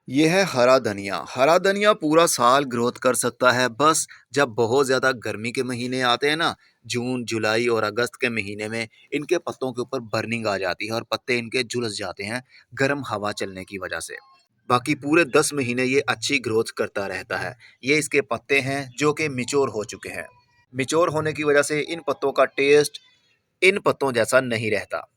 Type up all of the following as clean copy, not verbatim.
ये है हरा धनिया। हरा धनिया पूरा साल ग्रोथ कर सकता है, बस जब बहुत ज़्यादा गर्मी के महीने आते हैं ना, जून, जुलाई और अगस्त के महीने में इनके पत्तों के ऊपर बर्निंग आ जाती है और पत्ते इनके झुलस जाते हैं, गर्म हवा चलने की वजह से। बाकी पूरे 10 महीने ये अच्छी ग्रोथ करता रहता है। ये इसके पत्ते हैं जो कि मैच्योर हो चुके हैं। मैच्योर होने की वजह से इन पत्तों का टेस्ट इन पत्तों जैसा नहीं रहता।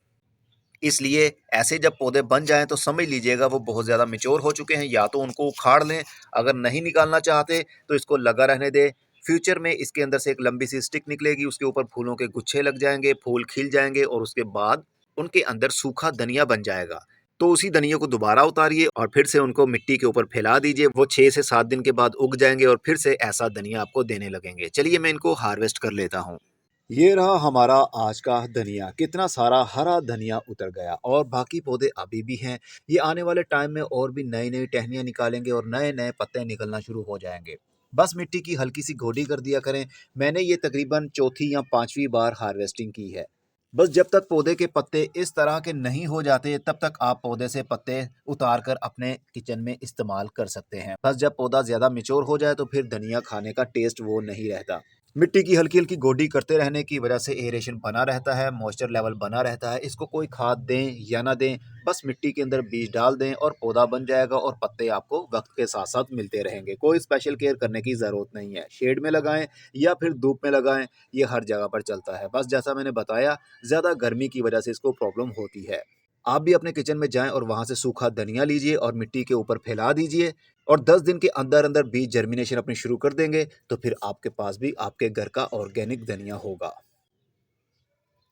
इसलिए ऐसे जब पौधे बन जाएँ तो समझ लीजिएगा वो बहुत ज़्यादा मैच्योर हो चुके हैं, या तो उनको उखाड़ लें, अगर नहीं निकालना चाहते तो इसको लगा रहने दें। फ्यूचर में इसके अंदर से एक लंबी सी स्टिक निकलेगी, उसके ऊपर फूलों के गुच्छे लग जाएँगे, फूल खिल जाएँगे और उसके बाद उनके अंदर सूखा धनिया बन जाएगा। तो उसी धनिये को दोबारा उतारिए और फिर से उनको मिट्टी के ऊपर फैला दीजिए। वो 6 से 7 दिन के बाद उग जाएँगे और फिर से ऐसा धनिया आपको देने लगेंगे। चलिए मैं इनको हार्वेस्ट कर लेता हूँ। ये रहा हमारा आज का धनिया। कितना सारा हरा धनिया उतर गया और बाकी पौधे अभी भी हैं। ये आने वाले टाइम में और भी नई-नई टहनियाँ निकालेंगे और नए-नए पत्ते निकलना शुरू हो जाएँगे। बस मिट्टी की हल्की सी गोडी कर दिया करें। मैंने ये तकरीबन चौथी या 5वीं बार हार्वेस्टिंग की है। बस जब तक पौधे के पत्ते इस तरह के नहीं हो जाते तब तक आप पौधे से पत्ते उतार कर अपने किचन में इस्तेमाल कर सकते हैं। बस जब पौधा ज़्यादा मैच्योर हो जाए तो फिर धनिया खाने का टेस्ट वो नहीं रहता। मिट्टी की हल्की-हल्की गोडी करते रहने की वजह से एरेशन बना रहता है, मॉइस्चर लेवल बना रहता है। इसको कोई खाद दें या ना दें, बस मिट्टी के अंदर बीज डाल दें और पौधा बन जाएगा और पत्ते आपको वक्त के साथ-साथ मिलते रहेंगे। कोई स्पेशल केयर करने की ज़रूरत नहीं है। शेड में लगाएँ या फिर धूप में लगाएँ, ये हर जगह पर चलता है। बस जैसा मैंने बताया, ज़्यादा गर्मी की वजह से इसको प्रॉब्लम होती है। आप भी अपने किचन में जाएँ और वहाँ से सूखा धनिया लीजिए और मिट्टी के ऊपर फैला दीजिए और 10 दिन के अंदर-अंदर बीज जर्मिनेशन अपनी शुरू कर देंगे, तो फिर आपके पास भी आपके घर का ऑर्गेनिक धनिया होगा।